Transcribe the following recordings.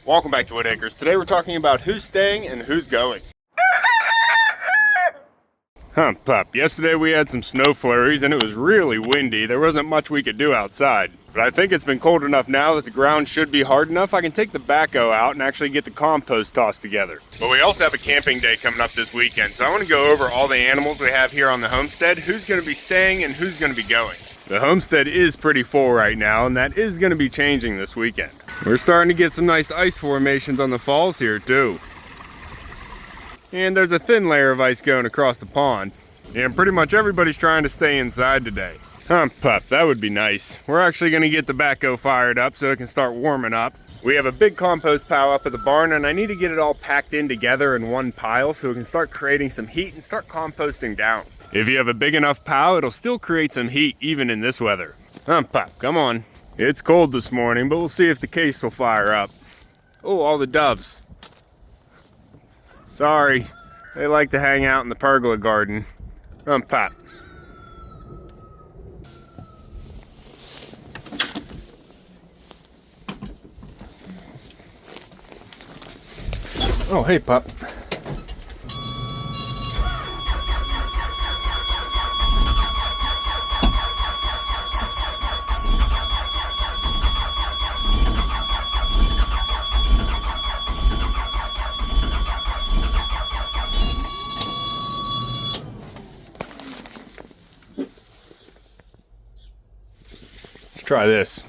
Welcome back to Whitt Acres. Today we're talking about who's staying and who's going. Pup. Yesterday we had some snow flurries and it was really windy. There wasn't much we could do outside. But I think it's been cold enough now that the ground should be hard enough I can take the backhoe out and actually get the compost tossed together. But we also have a camping day coming up this weekend, so I want to go over all the animals we have here on the homestead, who's going to be staying and who's going to be going. The homestead is pretty full right now, and that is going to be changing this weekend. We're starting to get some nice ice formations on the falls here too. And there's a thin layer of ice going across the pond. And pretty much everybody's trying to stay inside today. Pup, that would be nice. We're actually going to get the backhoe fired up so it can start warming up. We have a big compost pile up at the barn, and I need to get it all packed in together in one pile so we can start creating some heat and start composting down. If you have a big enough pile, it'll still create some heat even in this weather. Pup, come on. It's cold this morning, but we'll see if the case will fire up. Oh, all the doves. Sorry, they like to hang out in the pergola garden. Pup. Oh, hey, pup. Let's try this.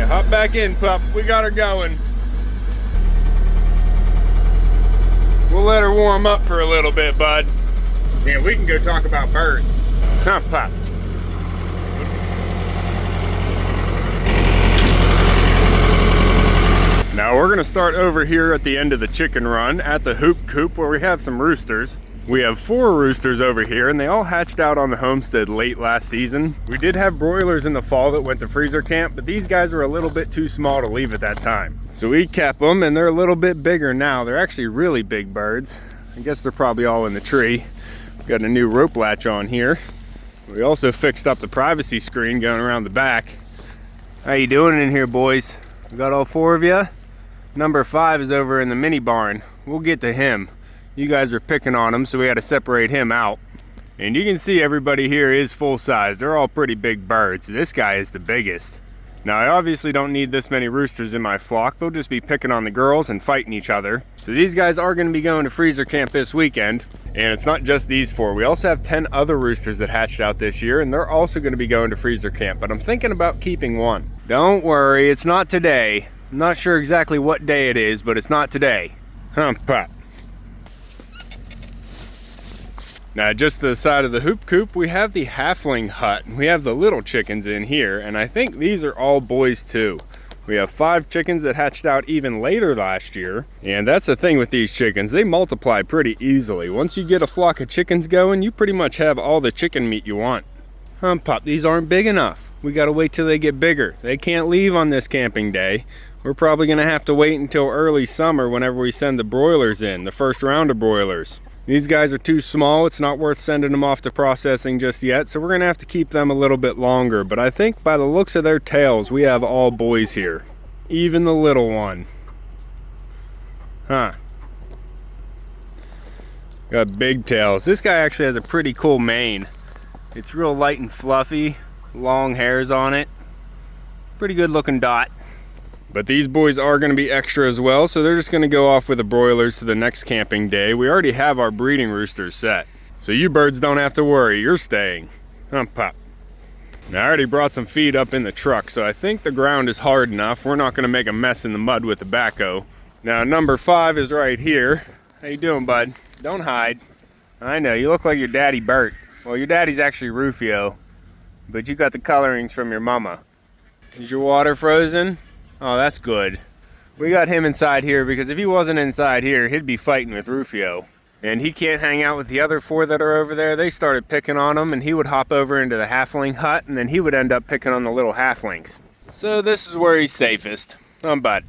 Hop back in, pup. We got her going. We'll let her warm up for a little bit, bud. And we can go talk about birds. Pup. Now we're gonna start over here at the end of the chicken run at the hoop coop where we have some roosters. We have 4 roosters over here and they all hatched out on the homestead late last season. We did have broilers in the fall that went to freezer camp, but these guys were a little bit too small to leave at that time. So we kept them and they're a little bit bigger now. They're actually really big birds. I guess they're probably all in the tree. Got a new rope latch on here. We also fixed up the privacy screen going around the back. How you doing in here, boys? We got all 4 of you? Number 5 is over in the mini barn. We'll get to him. You guys are picking on him, so we had to separate him out. And you can see everybody here is full size. They're all pretty big birds. This guy is the biggest. Now, I obviously don't need this many roosters in my flock. They'll just be picking on the girls and fighting each other. So these guys are going to be going to freezer camp this weekend. And it's not just these 4. We also have 10 other roosters that hatched out this year, and they're also going to be going to freezer camp. But I'm thinking about keeping one. Don't worry, it's not today. I'm not sure exactly what day it is, but it's not today. Pup. Now, just to the side of the hoop coop, we have the halfling hut. We have the little chickens in here, and I think these are all boys too. We have 5 chickens that hatched out even later last year. And that's the thing with these chickens, they multiply pretty easily. Once you get a flock of chickens going, you pretty much have all the chicken meat you want. Pup, these aren't big enough. We gotta wait till they get bigger. They can't leave on this camping day. We're probably gonna have to wait until early summer whenever we send the broilers in, the first round of broilers. These guys are too small. It's not worth sending them off to processing just yet, so we're gonna have to keep them a little bit longer. But I think by the looks of their tails, we have all boys here. Even the little one. Got big tails. This guy actually has a pretty cool mane. It's real light and fluffy, long hairs on it. Pretty good looking dot. But these boys are going to be extra as well, so they're just going to go off with the broilers to the next camping day. We already have our breeding roosters set, so you birds don't have to worry, you're staying. Pup. Now, I already brought some feed up in the truck, so I think the ground is hard enough. We're not going to make a mess in the mud with the backhoe. Now, number 5 is right here. How you doing, bud? Don't hide. I know, you look like your daddy Bert. Well, your daddy's actually Rufio, but you got the colorings from your mama. Is your water frozen? Oh, that's good. We got him inside here because if he wasn't inside here, he'd be fighting with Rufio. and he can't hang out with the other 4 that are over there. They started picking on him, and he would hop over into the halfling hut, and then he would end up picking on the little halflings. So this is where he's safest. Bud,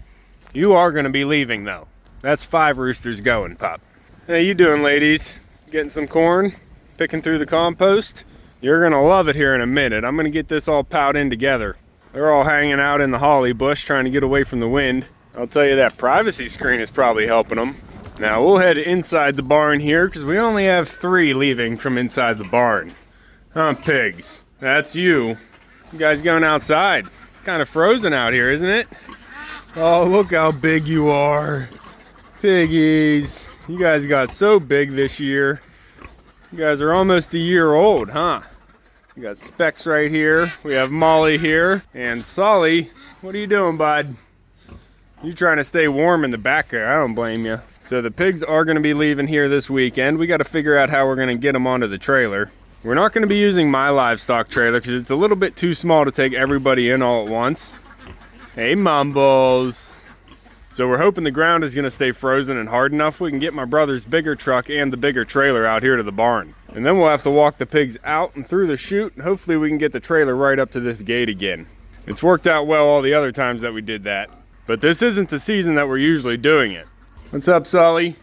you are going to be leaving though. That's 5 roosters going, pup. How you doing, ladies? Getting some corn? Picking through the compost? You're going to love it here in a minute. I'm going to get this all piled in together. They're all hanging out in the holly bush trying to get away from the wind. I'll tell you, that privacy screen is probably helping them. Now we'll head inside the barn here because we only have 3 leaving from inside the barn. Pigs, that's you. You guys going outside? It's kind of frozen out here, isn't it? Oh, look how big you are. Piggies, you guys got so big this year. You guys are almost a year old, huh? We got Specs right here. We have Molly here. And Solly, what are you doing, bud? You trying to stay warm in the back there. I don't blame you. So the pigs are going to be leaving here this weekend. We got to figure out how we're going to get them onto the trailer. We're not going to be using my livestock trailer because it's a little bit too small to take everybody in all at once. Hey, Mumbles. So we're hoping the ground is going to stay frozen and hard enough we can get my brother's bigger truck and the bigger trailer out here to the barn. And then we'll have to walk the pigs out and through the chute, and hopefully we can get the trailer right up to this gate again. It's worked out well all the other times that we did that. But this isn't the season that we're usually doing it. What's up, Sully?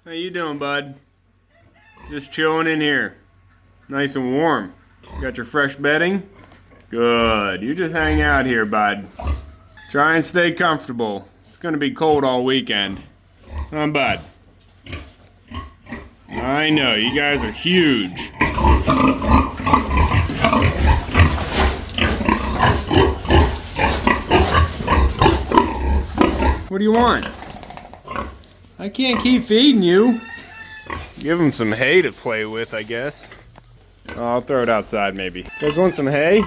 How you doing, bud? Just chilling in here. Nice and warm. Got your fresh bedding? Good. You just hang out here, bud. Try and stay comfortable. It's gonna be cold all weekend. Bud. I know, you guys are huge. What do you want? I can't keep feeding you. Give them some hay to play with, I guess. Oh, I'll throw it outside maybe. You guys want some hay?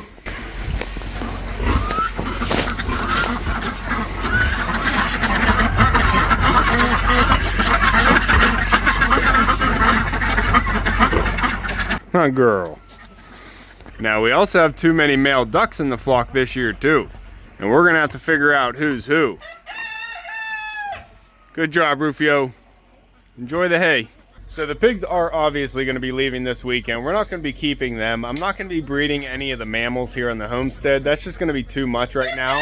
Huh, girl. Now we also have too many male ducks in the flock this year too. And we're gonna have to figure out who's who. Good job, Rufio. Enjoy the hay. So the pigs are obviously going to be leaving this weekend. We're not going to be keeping them. I'm not going to be breeding any of the mammals here on the homestead. That's just going to be too much right now.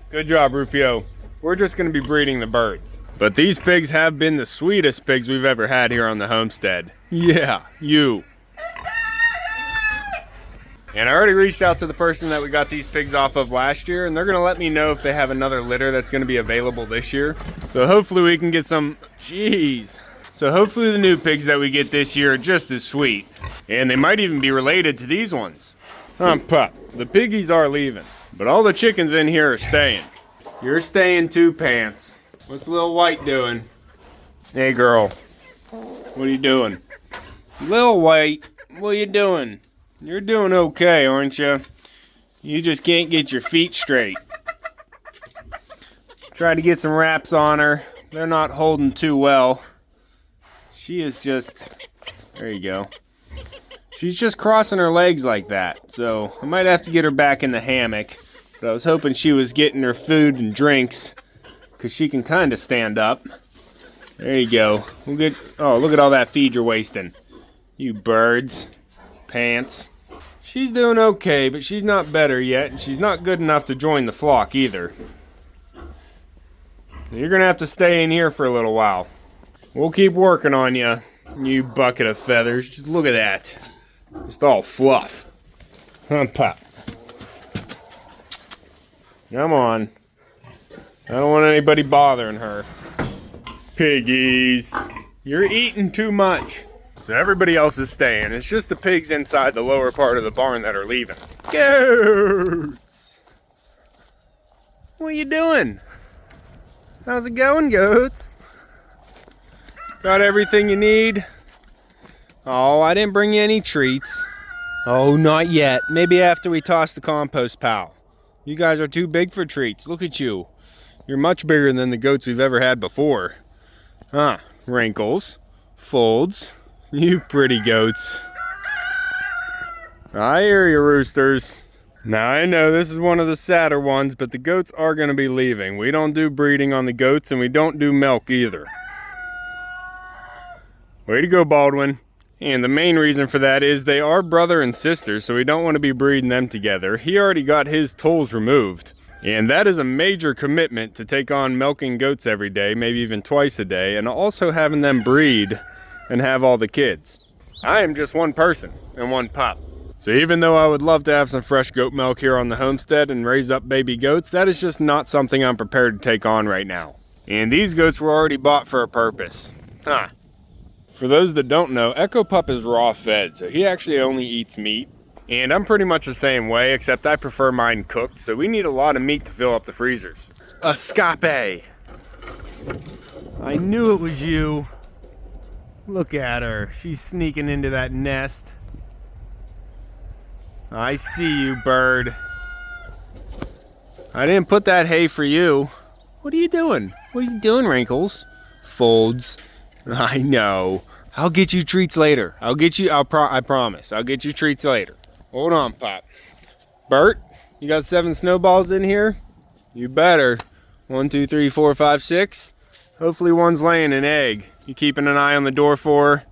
Good job, Rufio. We're just going to be breeding the birds. But these pigs have been the sweetest pigs we've ever had here on the homestead. Yeah, you. And I already reached out to the person that we got these pigs off of last year, and they're going to let me know if they have another litter that's going to be available this year. So hopefully we can get some, So hopefully the new pigs that we get this year are just as sweet. And they might even be related to these ones. Pup, the piggies are leaving, but all the chickens in here are staying. You're staying too, Pants. What's Lil White doing? Hey girl, what are you doing? Lil White, what are you doing? You're doing okay, aren't you? You just can't get your feet straight. Try to get some wraps on her. They're not holding too well. She is just, there you go. She's just crossing her legs like that. So I might have to get her back in the hammock. But I was hoping she was getting her food and drinks, because she can kind of stand up. There you go. We'll get, oh, look at all that feed you're wasting. You birds. Pants. She's doing okay, but she's not better yet, and she's not good enough to join the flock either. You're gonna have to stay in here for a little while. We'll keep working on you, you bucket of feathers. Just look at that. Just all fluff. Pop. Come on. I don't want anybody bothering her. Piggies. You're eating too much. So everybody else is staying. It's just the pigs inside the lower part of the barn that are leaving. Goats! What are you doing? How's it going, goats? Got everything you need? Oh, I didn't bring you any treats. Oh, not yet. Maybe after we toss the compost pile. You guys are too big for treats. Look at you. You're much bigger than the goats we've ever had before. Huh, wrinkles, folds. You pretty goats. I hear you, roosters. Now I know this is one of the sadder ones, but the goats are going to be leaving. We don't do breeding on the goats, and we don't do milk either. Way to go, Baldwin. And the main reason for that is they are brother and sister, so we don't want to be breeding them together. He already got his tolls removed. And that is a major commitment to take on milking goats every day, maybe even twice a day, and also having them breed and have all the kids. I am just one person and one pup. So even though I would love to have some fresh goat milk here on the homestead and raise up baby goats, that is just not something I'm prepared to take on right now. And these goats were already bought for a purpose. Huh. For those that don't know, Echo Pup is raw fed, so he actually only eats meat. And I'm pretty much the same way, except I prefer mine cooked, so we need a lot of meat to fill up the freezers. Escape! I knew it was you. Look at her. She's sneaking into that nest. I see you, bird. I didn't put that hay for you. What are you doing? What are you doing, Wrinkles? Folds. I know. I'll get you treats later. I promise. I'll get you treats later. Hold on, Pop. Bert, you got 7 snowballs in here? You better. 1, 2, 3, 4, 5, 6. Hopefully one's laying an egg. You keeping an eye on the door for her?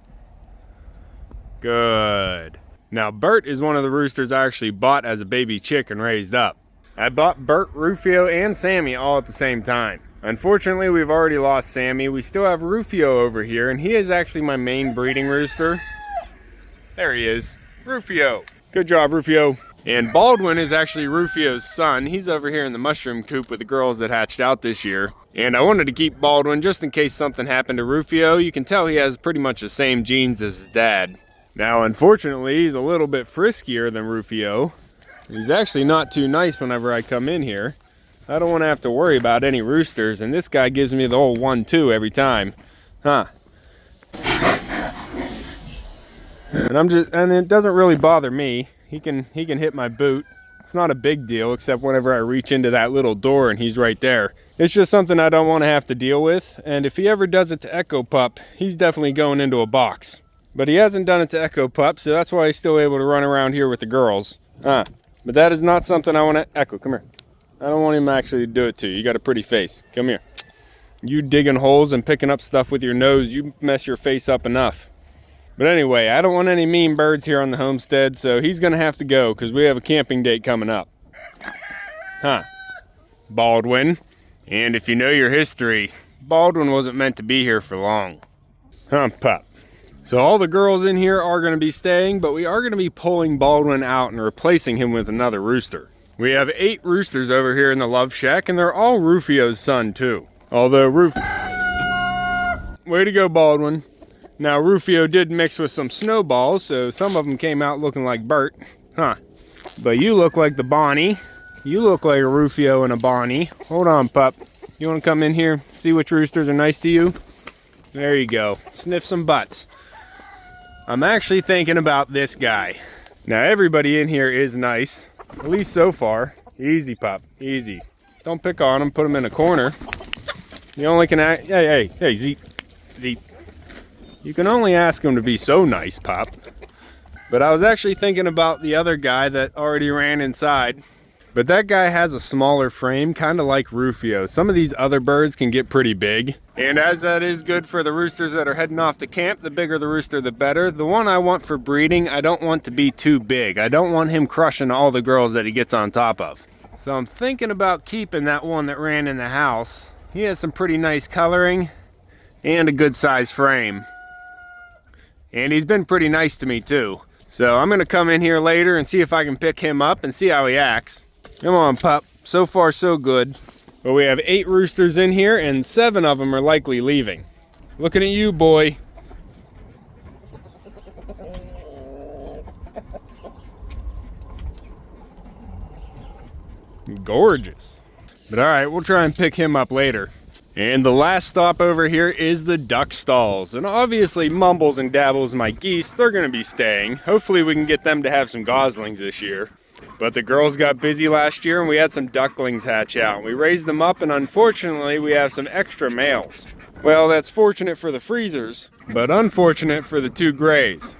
Good. Now, Bert is one of the roosters I actually bought as a baby chick and raised up. I bought Bert, Rufio, and Sammy all at the same time. Unfortunately, we've already lost Sammy. We still have Rufio over here, and he is actually my main breeding rooster. There he is. Rufio. Good job, Rufio. And Baldwin is actually Rufio's son. He's over here in the mushroom coop with the girls that hatched out this year. And I wanted to keep Baldwin just in case something happened to Rufio. You can tell he has pretty much the same genes as his dad. Now, unfortunately, he's a little bit friskier than Rufio. He's actually not too nice whenever I come in here. I don't want to have to worry about any roosters, and this guy gives me the whole 1-2 every time. Huh. And it doesn't really bother me. He can hit my boot. It's not a big deal, except whenever I reach into that little door and he's right there. It's just something I don't want to have to deal with, and if he ever does it to Echo Pup, he's definitely going into a box. But he hasn't done it to Echo Pup, so that's why he's still able to run around here with the girls. But that is not something I want to... Echo, come here. I don't want him actually to do it to you. You got a pretty face. Come here. You digging holes and picking up stuff with your nose, you mess your face up enough. But anyway, I don't want any mean birds here on the homestead, so he's going to have to go because we have a camping date coming up. Huh. Baldwin. And if you know your history, Baldwin wasn't meant to be here for long. Huh, Pup. So all the girls in here are going to be staying, but we are going to be pulling Baldwin out and replacing him with another rooster. We have 8 roosters over here in the love shack, and they're all Rufio's son too. Although Way to go, Baldwin. Now, Rufio did mix with some snowballs, so some of them came out looking like Bert. Huh. But you look like the Bonnie. You look like a Rufio and a Bonnie. Hold on, Pup. You want to come in here, see which roosters are nice to you? There you go. Sniff some butts. I'm actually thinking about this guy. Now, everybody in here is nice. At least so far. Easy, Pup. Easy. Don't pick on him. Put him in a corner. You only can act... Hey, Zeke. You can only ask him to be so nice, Pop. But I was actually thinking about the other guy that already ran inside. But that guy has a smaller frame, kind of like Rufio. Some of these other birds can get pretty big. And as that is good for the roosters that are heading off to camp, the bigger the rooster, the better. The one I want for breeding, I don't want to be too big. I don't want him crushing all the girls that he gets on top of. So I'm thinking about keeping that one that ran in the house. He has some pretty nice coloring and a good size frame. And he's been pretty nice to me too. So I'm gonna come in here later and see if I can pick him up and see how he acts. Come on, Pup. So far, so good. But we have 8 roosters in here and 7 of them are likely leaving. Looking at you, boy. Gorgeous. But all right, we'll try and pick him up later. And the last stop over here is the duck stalls. And obviously Mumbles and Dabbles, my geese, they're gonna be staying. Hopefully we can get them to have some goslings this year. But the girls got busy last year and we had some ducklings hatch out. We raised them up and unfortunately we have some extra males. Well, that's fortunate for the freezers, but unfortunate for the 2 grays.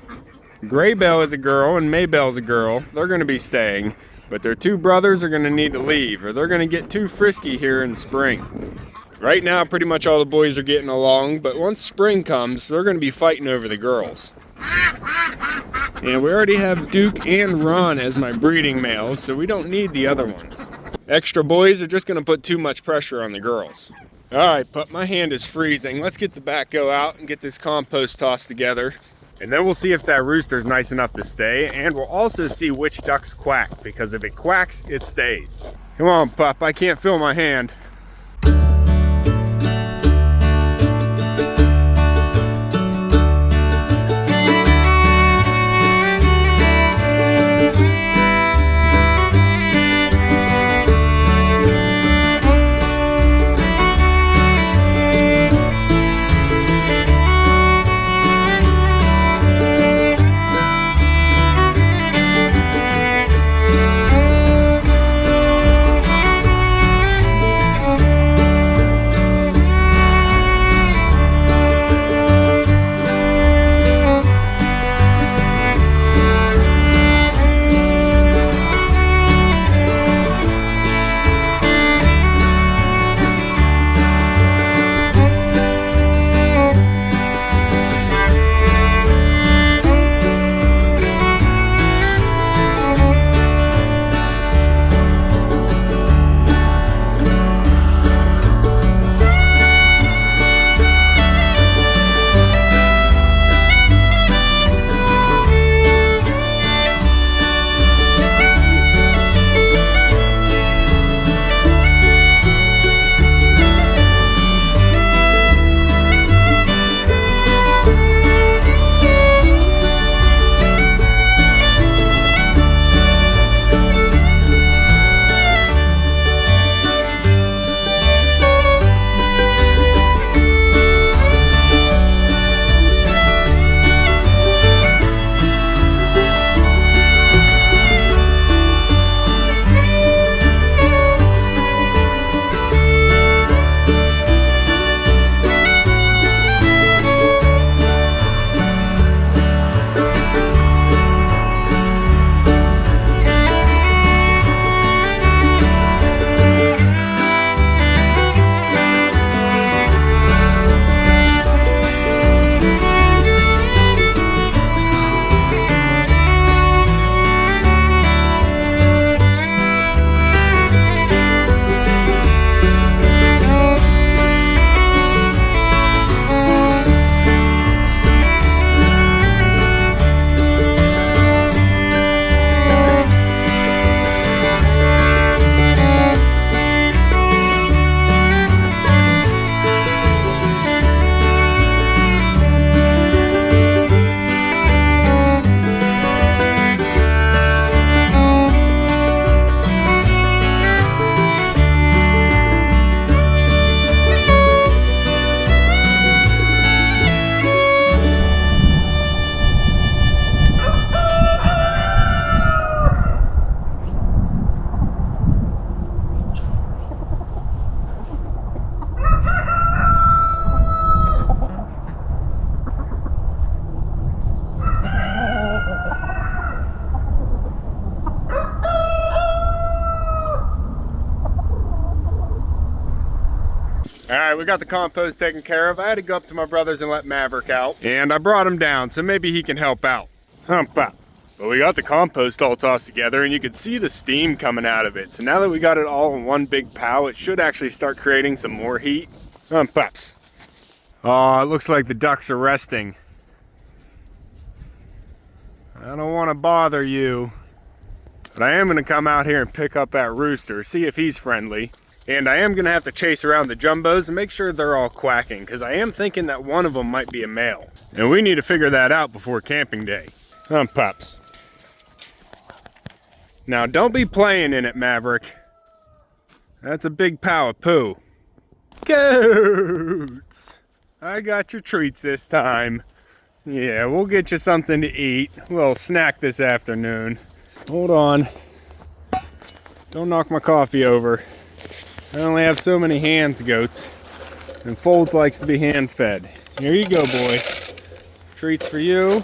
Graybell is a girl and Maybell's a girl. They're gonna be staying, but their 2 brothers are gonna need to leave or they're gonna get too frisky here in spring. Right now, pretty much all the boys are getting along, but once spring comes, they're going to be fighting over the girls. And we already have Duke and Ron as my breeding males, so we don't need the other ones. Extra boys are just going to put too much pressure on the girls. Alright, but my hand is freezing. Let's get the backhoe out and get this compost tossed together. And then we'll see if that rooster's nice enough to stay, and we'll also see which ducks quack, because if it quacks, it stays. Come on, pup, I can't feel my hand. Alright, we got the compost taken care of. I had to go up to my brother's and let Maverick out. And I brought him down, so maybe he can help out. Hump up. But we got the compost all tossed together, and you can see the steam coming out of it. So now that we got it all in one big pile, it should actually start creating some more heat. Hump ups. Oh, it looks like the ducks are resting. I don't want to bother you, but I am going to come out here and pick up that rooster, see if he's friendly. And I am going to have to chase around the jumbos and make sure they're all quacking, because I am thinking that one of them might be a male. And we need to figure that out before camping day. Pups. Now don't be playing in it, Maverick. That's a big pile of poo. Goats! I got your treats this time. Yeah, we'll get you something to eat. A little snack this afternoon. Hold on. Don't knock my coffee over. I only have so many hands, goats. And Folds likes to be hand-fed. Here you go, boy. Treats for you.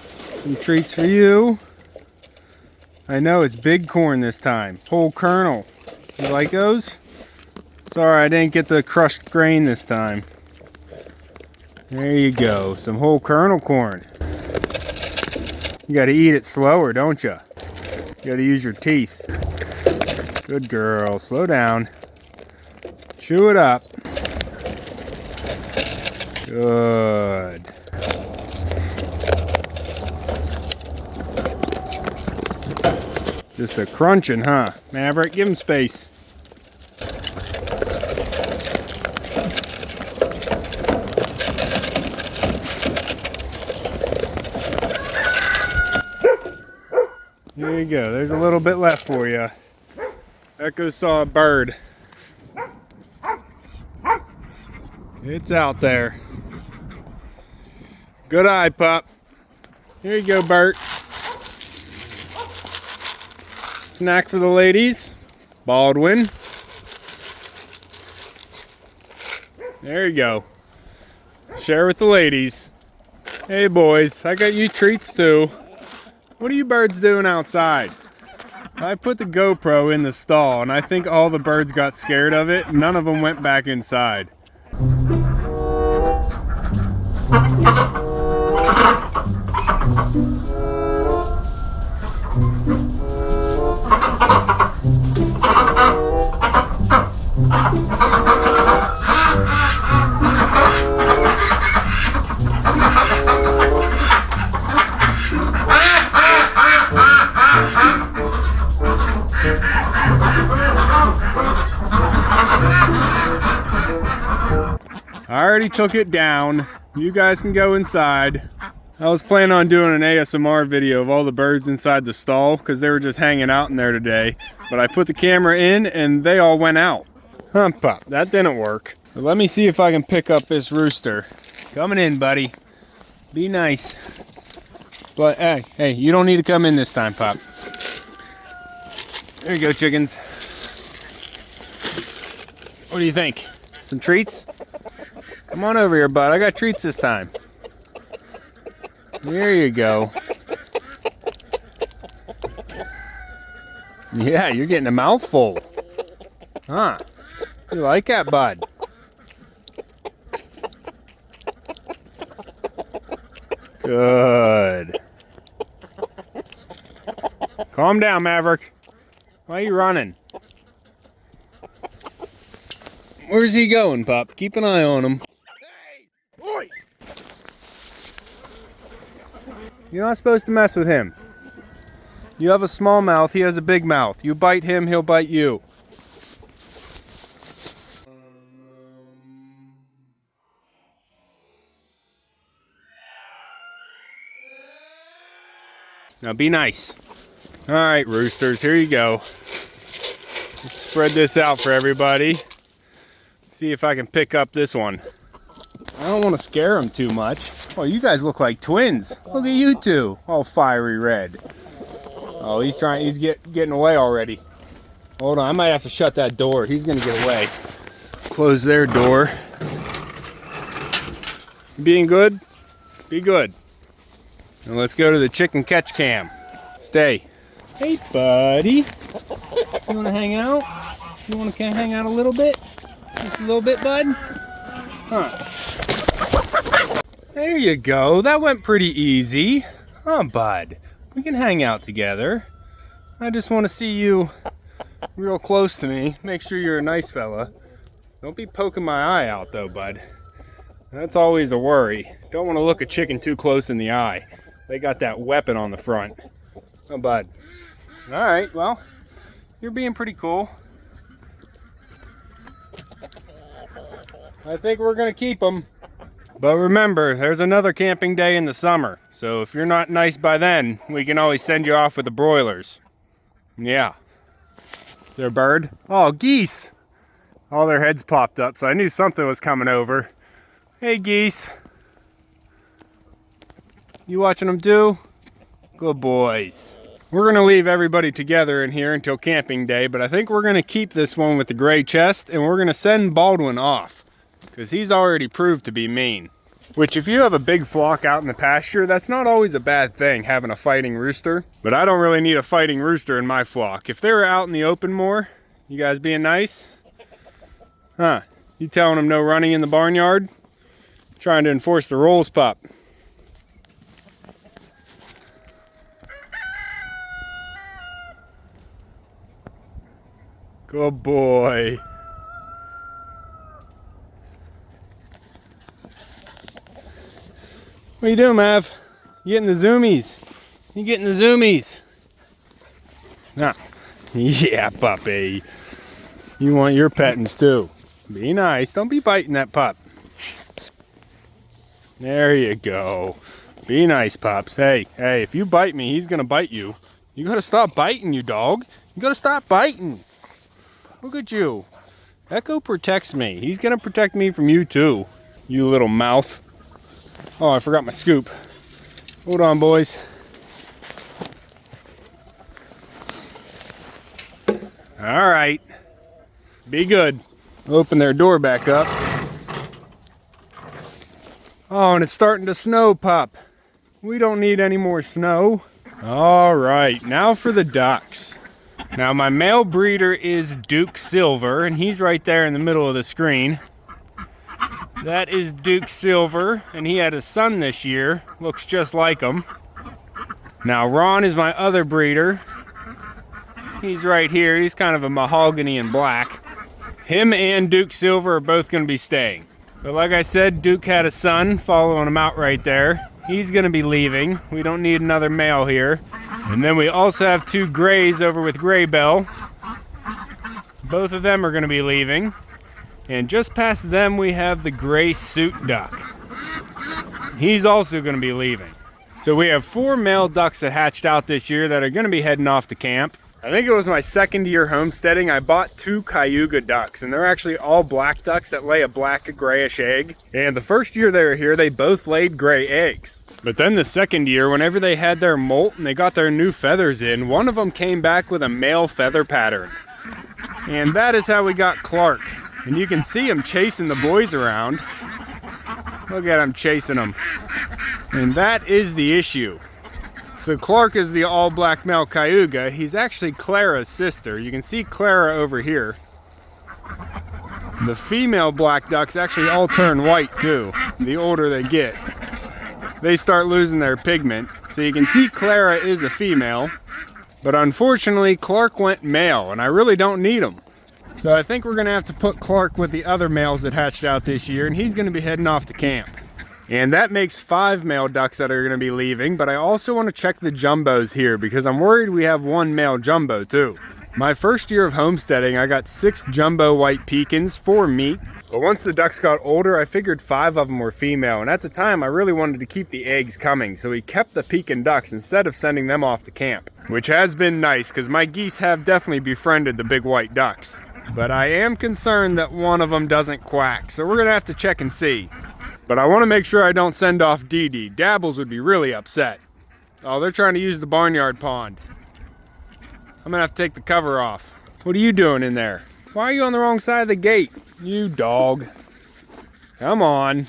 Some treats for you. I know, it's big corn this time. Whole kernel. You like those? Sorry, I didn't get the crushed grain this time. There you go, some whole kernel corn. You gotta eat it slower, don't you? You gotta use your teeth. Good girl, slow down. Chew it up. Good. Just a crunching, huh? Maverick, give him space. There you go. There's a little bit left for you. Echo saw a bird. It's out there. Good eye, pup. Here you go, Bert. Snack for the ladies. Baldwin. There you go. Share with the ladies. Hey, boys. I got you treats, too. What are you birds doing outside? I put the GoPro in the stall, and I think all the birds got scared of it. None of them went back inside. I already took it down. You guys can go inside. I was planning on doing an ASMR video of all the birds inside the stall because they were just hanging out in there today. But I put the camera in and they all went out. Huh, pup, that didn't work. But let me see if I can pick up this rooster. Coming in, buddy. Be nice. But hey, you don't need to come in this time, pup. There you go, chickens. What do you think? Some treats? Come on over here, bud. I got treats this time. There you go. Yeah, you're getting a mouthful. Huh. You like that, bud? Good. Calm down, Maverick. Why are you running? Where's he going, pup? Keep an eye on him. Hey! Oi! You're not supposed to mess with him. You have a small mouth, he has a big mouth. You bite him, he'll bite you. Now be nice. All right, roosters, here you go. Let's spread this out for everybody. See if I can pick up this one. I don't want to scare him too much. Oh, you guys look like twins. Look at you two, all fiery red. Oh, he's getting away already. Hold on, I might have to shut that door. He's gonna get away. Close their door. Being good? Be good. Now let's go to the chicken catch cam. Stay. Hey, buddy. You wanna hang out? You wanna hang out a little bit? Just a little bit, bud? Huh. There you go. That went pretty easy. Huh, bud? We can hang out together. I just want to see you real close to me. Make sure you're a nice fella. Don't be poking my eye out, though, bud. That's always a worry. Don't want to look a chicken too close in the eye. They got that weapon on the front. Oh, bud. All right, well, you're being pretty cool. I think we're gonna keep them. But remember, there's another camping day in the summer. So if you're not nice by then, we can always send you off with the broilers. Yeah. Is there a bird? Oh, geese. All their heads popped up, so I knew something was coming over. Hey, geese. You watching them too? Good boys. We're gonna leave everybody together in here until camping day, but I think we're gonna keep this one with the gray chest and we're gonna send Baldwin off. Because he's already proved to be mean. Which, if you have a big flock out in the pasture, that's not always a bad thing, having a fighting rooster. But I don't really need a fighting rooster in my flock. If they were out in the open more, you guys being nice, Huh? You telling them no running in the barnyard? Trying to enforce the rules, pup. Good boy. What are you doing, Mav? You getting the zoomies? You getting the zoomies? Nah. Yeah, puppy. You want your pettings too. Be nice. Don't be biting that pup. There you go. Be nice, pups. Hey, if you bite me, he's gonna bite you. You gotta stop biting, you dog. You gotta stop biting. Look at you. Echo protects me. He's gonna protect me from you too. You little mouth. Oh, I forgot my scoop. Hold on, boys. All right. Be good. Open their door back up. Oh, and it's starting to snow, pup. We don't need any more snow. All right, now for the ducks. Now my male breeder is Duke Silver, and he's right there in the middle of the screen. That is Duke Silver, and he had a son this year. Looks just like him. Now Ron is my other breeder. He's right here. He's kind of a mahogany and black. Him and Duke Silver are both going to be staying. But like I said, Duke had a son following him out right there. He's going to be leaving. We don't need another male here. And then we also have two grays over with Gray Bell. Both of them are going to be leaving. And just past them we have the gray suit duck. He's also going to be leaving. So we have 4 male ducks that hatched out this year that are going to be heading off to camp. I think it was my second year homesteading. I bought 2 Cayuga ducks, and they're actually all black ducks that lay a black grayish egg. And the first year they were here, they both laid gray eggs. But then the second year, whenever they had their molt and they got their new feathers in, one of them came back with a male feather pattern. And that is how we got Clark. And you can see him chasing the boys around. Look at him chasing them. And that is the issue. So Clark is the all black male Cayuga. He's actually Clara's sister. You can see Clara over here. The female black ducks actually all turn white too, the older they get. They start losing their pigment. So you can see Clara is a female, but unfortunately Clark went male, and I really don't need him. So I think we're gonna have to put Clark with the other males that hatched out this year, and he's gonna be heading off to camp. And that makes 5 male ducks that are gonna be leaving, but I also wanna check the jumbos here because I'm worried we have 1 male jumbo too. My first year of homesteading, I got 6 jumbo white pecans for meat. But once the ducks got older, I figured 5 of them were female. And at the time, I really wanted to keep the eggs coming. So we kept the pecan ducks instead of sending them off to camp. Which has been nice because my geese have definitely befriended the big white ducks. But I am concerned that one of them doesn't quack. So we're gonna have to check and see. But I wanna make sure I don't send off Dee Dee. Dabbles would be really upset. Oh, they're trying to use the barnyard pond. I'm gonna have to take the cover off. What are you doing in there? Why are you on the wrong side of the gate? You dog. Come on.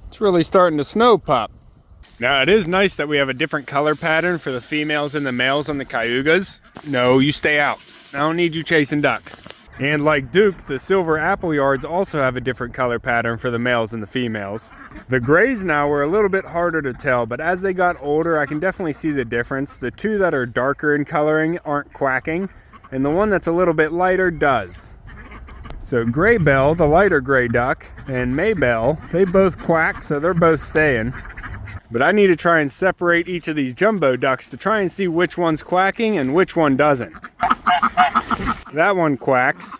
It's really starting to snow, pup. Now it is nice that we have a different color pattern for the females and the males on the Cayugas. No, you stay out. I don't need you chasing ducks. And like Duke, the silver apple yards also have a different color pattern for the males and the females. The grays now were a little bit harder to tell, but as they got older, I can definitely see the difference. The 2 that are darker in coloring aren't quacking, and the one that's a little bit lighter does. So Gray Bell, the lighter gray duck, and Maybell, they both quack, so they're both staying. But I need to try and separate each of these jumbo ducks to try and see which one's quacking and which one doesn't. That one quacks.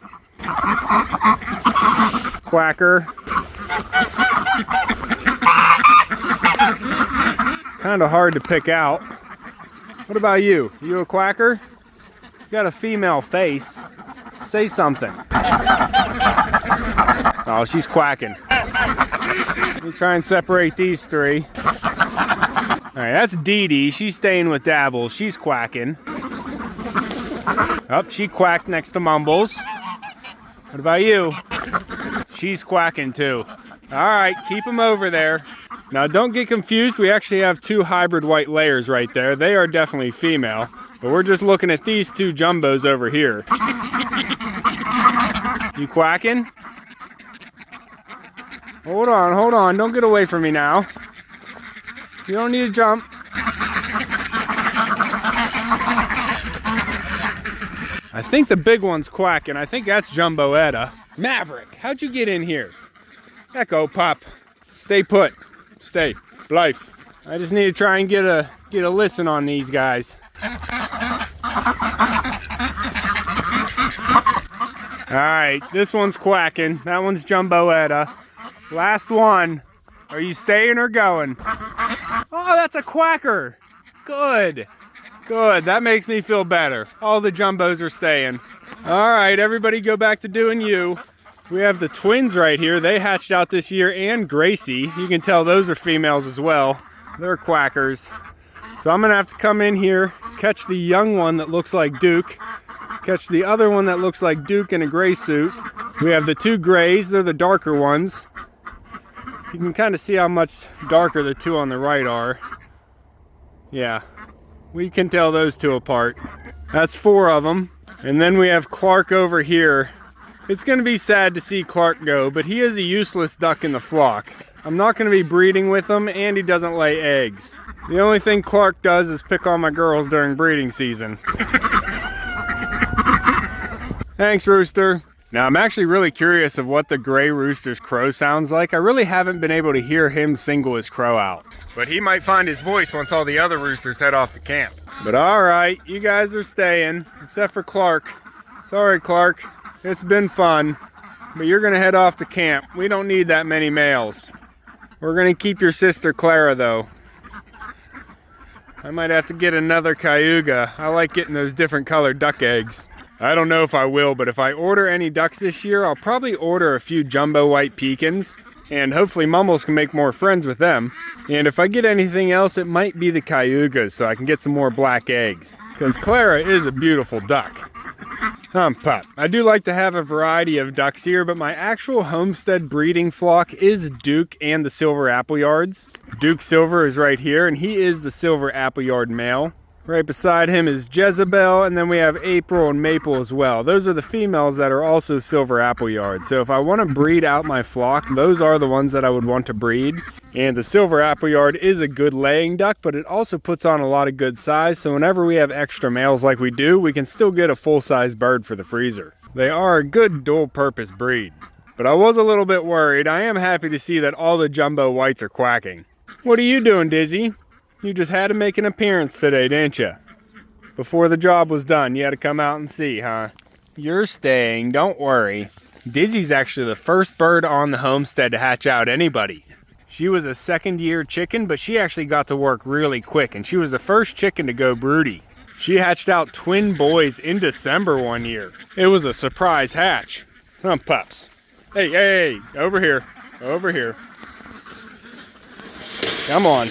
Quacker. It's kind of hard to pick out. What about you? You a quacker? You got a female face. Say something. Oh, she's quacking. Let me try and separate these 3. All right, that's Dee Dee. She's staying with Dabbles. She's quacking. Oh, she quacked next to Mumbles. What about you? She's quacking too. All right, keep them over there. Now don't get confused. We actually have 2 hybrid white layers right there. They are definitely female, but we're just looking at these 2 jumbos over here. You quacking? Hold on, don't get away from me now. You don't need to jump. I think the big one's quacking. I think that's Jumbo Etta. Maverick, how'd you get in here? Echo, Pop. Stay put. Stay. Life. I just need to try and get a listen on these guys. Alright, this one's quacking. That one's Jumbo Etta. Last one. Are you staying or going? Oh, that's a quacker. Good. Good. That makes me feel better. All the jumbos are staying. Alright, everybody go back to doing you. We have the twins right here. They hatched out this year, and Gracie. You can tell those are females as well. They're quackers. So I'm gonna have to come in here, catch the young one that looks like Duke, catch the other one that looks like Duke in a gray suit. We have the two grays. They're the darker ones. You can kind of see how much darker the two on the right are. Yeah, we can tell those two apart. That's 4 of them. And then we have Clark over here. It's going to be sad to see Clark go, but he is a useless duck in the flock. I'm not going to be breeding with him, and he doesn't lay eggs. The only thing Clark does is pick on my girls during breeding season. Thanks, Rooster. Now, I'm actually really curious of what the gray rooster's crow sounds like. I really haven't been able to hear him single his crow out. But he might find his voice once all the other roosters head off to camp. But alright, you guys are staying, except for Clark. Sorry, Clark. It's been fun. But you're going to head off to camp. We don't need that many males. We're going to keep your sister Clara, though. I might have to get another cayuga. I like getting those different colored duck eggs. I don't know if I will, but if I order any ducks this year, I'll probably order a few jumbo white pecans, and hopefully Mumbles can make more friends with them. And if I get anything else, it might be the cayugas, so I can get some more black eggs, because Clara is a beautiful duck. Pup. I do like to have a variety of ducks here, but my actual homestead breeding flock is Duke and the Silver Appleyards. Duke Silver is right here, and he is the Silver Appleyard male. Right beside him is Jezebel, and then we have April and Maple as well. Those are the females that are also Silver Appleyard. So if I want to breed out my flock, those are the ones that I would want to breed. And the Silver Appleyard is a good laying duck, but it also puts on a lot of good size. So whenever we have extra males like we do, we can still get a full-size bird for the freezer. They are a good dual-purpose breed. But I was a little bit worried. I am happy to see that all the jumbo whites are quacking. What are you doing, Dizzy? You just had to make an appearance today, didn't you? Before the job was done, you had to come out and see, huh? You're staying, don't worry. Dizzy's actually the first bird on the homestead to hatch out anybody. She was a second-year chicken, but she actually got to work really quick, and she was the first chicken to go broody. She hatched out twin boys in December one year. It was a surprise hatch. Pups. Hey, over here. Over here. Come on.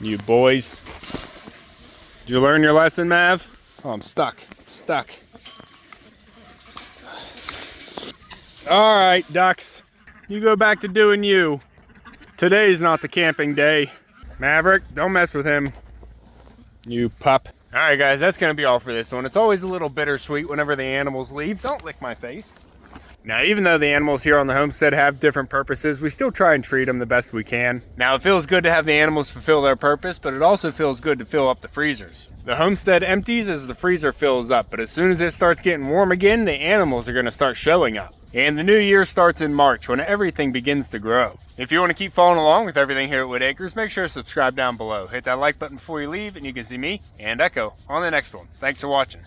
You boys. Did you learn your lesson, Mav? Oh, I'm stuck. All right, ducks. You go back to doing you. Today's not the camping day. Maverick, don't mess with him. You pup. All right, guys, that's going to be all for this one. It's always a little bittersweet whenever the animals leave. Don't lick my face. Now, even though the animals here on the homestead have different purposes, we still try and treat them the best we can. Now, it feels good to have the animals fulfill their purpose, but it also feels good to fill up the freezers. The homestead empties as the freezer fills up, but as soon as it starts getting warm again, the animals are going to start showing up. And the new year starts in March when everything begins to grow. If you want to keep following along with everything here at Whitt Acres, make sure to subscribe down below. Hit that like button before you leave, and you can see me and Echo on the next one. Thanks for watching.